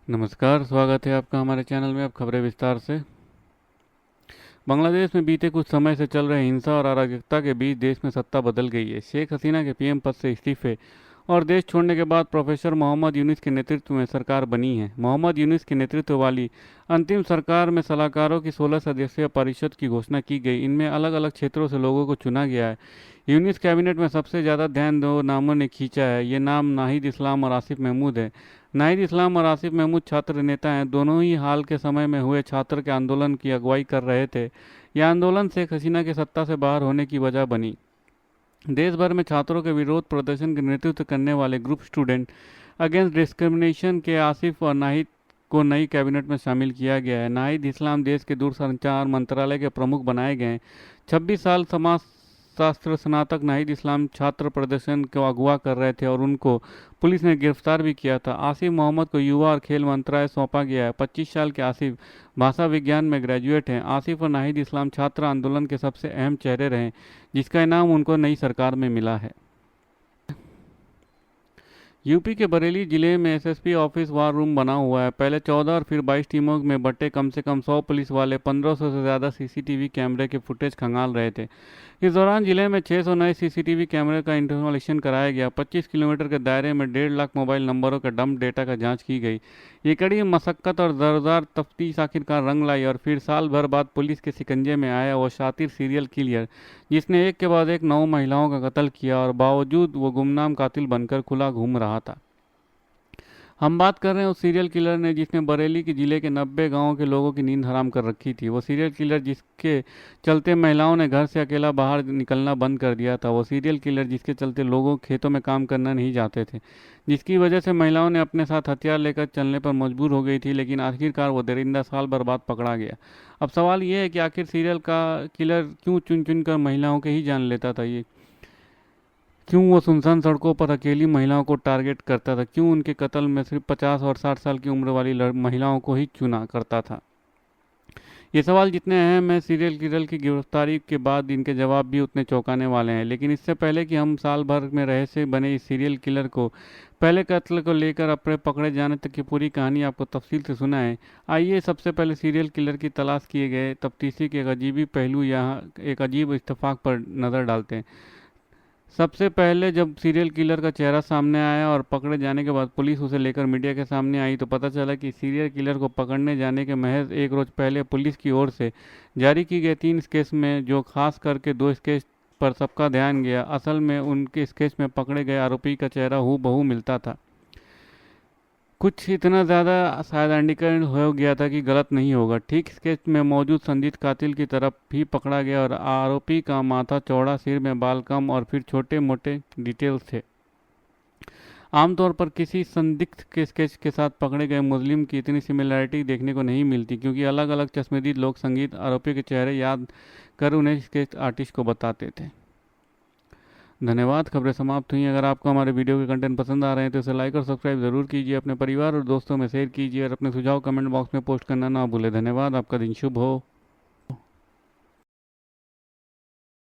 नमस्कार, स्वागत है आपका हमारे चैनल में। अब खबरें विस्तार से। बांग्लादेश में बीते कुछ समय से चल रहे हिंसा और अराजकता के बीच देश में सत्ता बदल गई है। शेख हसीना के पीएम पद से इस्तीफे और देश छोड़ने के बाद प्रोफेसर मोहम्मद यूनुस के नेतृत्व में सरकार बनी है। मोहम्मद यूनुस के नेतृत्व वाली अंतिम सरकार में सलाहकारों की 16 सदस्यीय परिषद की घोषणा की गई। इनमें अलग अलग क्षेत्रों से लोगों को चुना गया है। यूनुस कैबिनेट में सबसे ज़्यादा ध्यान दो नामों ने खींचा है। ये नाम नाहिद इस्लाम और आसिफ महमूद है। नाहिद इस्लाम और आसिफ महमूद छात्र नेता हैं। दोनों ही हाल के समय में हुए छात्र के आंदोलन की अगुवाई कर रहे थे। यह आंदोलन शेख हसीना के सत्ता से बाहर होने की वजह बनी। देश भर में छात्रों के विरोध प्रदर्शन का नेतृत्व करने वाले ग्रुप स्टूडेंट अगेंस्ट डिस्क्रिमिनेशन के आसिफ और नाहिद को नई कैबिनेट में शामिल किया गया है। नाहिद इस्लाम देश के दूरसंचार मंत्रालय के प्रमुख बनाए गए हैं। 26 साल समाज शास्त्र स्नातक नाहिद इस्लाम छात्र प्रदर्शन को अगवा कर रहे थे और उनको पुलिस ने गिरफ्तार भी किया था। आसिफ मोहम्मद को युवा और खेल मंत्रालय सौंपा गया है। 25 साल के आसिफ भाषा विज्ञान में ग्रेजुएट हैं। आसिफ और नाहिद इस्लाम छात्र आंदोलन के सबसे अहम चेहरे रहे, जिसका इनाम उनको नई सरकार में मिला है। यूपी के बरेली जिले में एसएसपी ऑफिस वार रूम बना हुआ है। पहले 14 और फिर 22 टीमों में बटे कम से कम 100 पुलिस वाले 1500 से ज़्यादा सीसीटीवी कैमरे के फुटेज खंगाल रहे थे। इस दौरान जिले में 600 नए सीसीटीवी कैमरे का इंस्टॉलेशन कराया गया। 25 किलोमीटर के दायरे में 1.5 लाख मोबाइल नंबरों के डंप डेटा का जांच की गई। ये कड़ी मशक्कत और ज़ोरदार तफ्तीश आखिरकार रंग लाई और फिर साल भर बाद पुलिस के शिकंजे में आया वो शातिर सीरियल किलर, जिसने एक के बाद एक 9 महिलाओं का कत्ल किया और बावजूद वो गुमनाम कातिल बनकर खुला घूम रहा था। हम बात कर रहे हैं उस सीरियल किलर ने जिसने बरेली के जिले के 90 गांवों के लोगों की नींद हराम कर रखी थी। वो सीरियल किलर जिसके चलते महिलाओं ने घर से अकेला बाहर निकलना बंद कर दिया था। वो सीरियल किलर जिसके चलते लोगों खेतों में काम करना नहीं जाते थे, जिसकी वजह से महिलाओं ने अपने साथ हथियार लेकर चलने पर मजबूर हो गई थी। लेकिन आखिरकार वो दरिंदा साल भर बाद पकड़ा गया। अब सवाल ये है कि आखिर सीरियल का किलर क्यों चुन चुन कर महिलाओं के ही जान लेता था? ये क्यों वो सुनसान सड़कों पर अकेली महिलाओं को टारगेट करता था? क्यों उनके कत्ल में सिर्फ 50 और 60 साल की उम्र वाली महिलाओं को ही चुना करता था? ये सवाल जितने अहम है सीरियल किलर की गिरफ्तारी के बाद इनके जवाब भी उतने चौंकाने वाले हैं। लेकिन इससे पहले कि हम साल भर में रहस्य बने इस सीरियल किलर को पहले कत्ल को लेकर अपने पकड़े जाने तक की पूरी कहानी आपको तफसील से सुनाएं, आइए सबसे पहले सीरियल किलर की तलाश किए गए तफ्तीशी के एक अजीबी पहलू यहाँ एक अजीब इत्तेफाक पर नज़र डालते हैं। सबसे पहले जब सीरियल किलर का चेहरा सामने आया और पकड़े जाने के बाद पुलिस उसे लेकर मीडिया के सामने आई तो पता चला कि सीरियल किलर को पकड़ने जाने के महज एक रोज पहले पुलिस की ओर से जारी की गई 3 स्केच में जो खास करके 2 स्केच पर सबका ध्यान गया, असल में उनके स्केच में पकड़े गए आरोपी का चेहरा हूबहू मिलता था। कुछ इतना ज़्यादा शायद इंडिकेट हो गया था कि गलत नहीं होगा। ठीक स्केच में मौजूद संदिग्ध कातिल की तरफ भी पकड़ा गया और आरोपी का माथा चौड़ा, सिर में बाल कम और फिर छोटे मोटे डिटेल्स थे। आमतौर पर किसी संदिग्ध के स्केच के साथ पकड़े गए मुजरिम की इतनी सिमिलैरिटी देखने को नहीं मिलती, क्योंकि अलग अलग चश्मदीद लोग संगीत आरोपी के चेहरे याद कर उन्हें स्केच आर्टिस्ट को बताते थे। धन्यवाद। खबरें समाप्त हुई। अगर आपको हमारे वीडियो के कंटेंट पसंद आ रहे हैं तो इसे लाइक और सब्सक्राइब जरूर कीजिए। अपने परिवार और दोस्तों में शेयर कीजिए और अपने सुझाव कमेंट बॉक्स में पोस्ट करना ना भूलें। धन्यवाद। आपका दिन शुभ हो।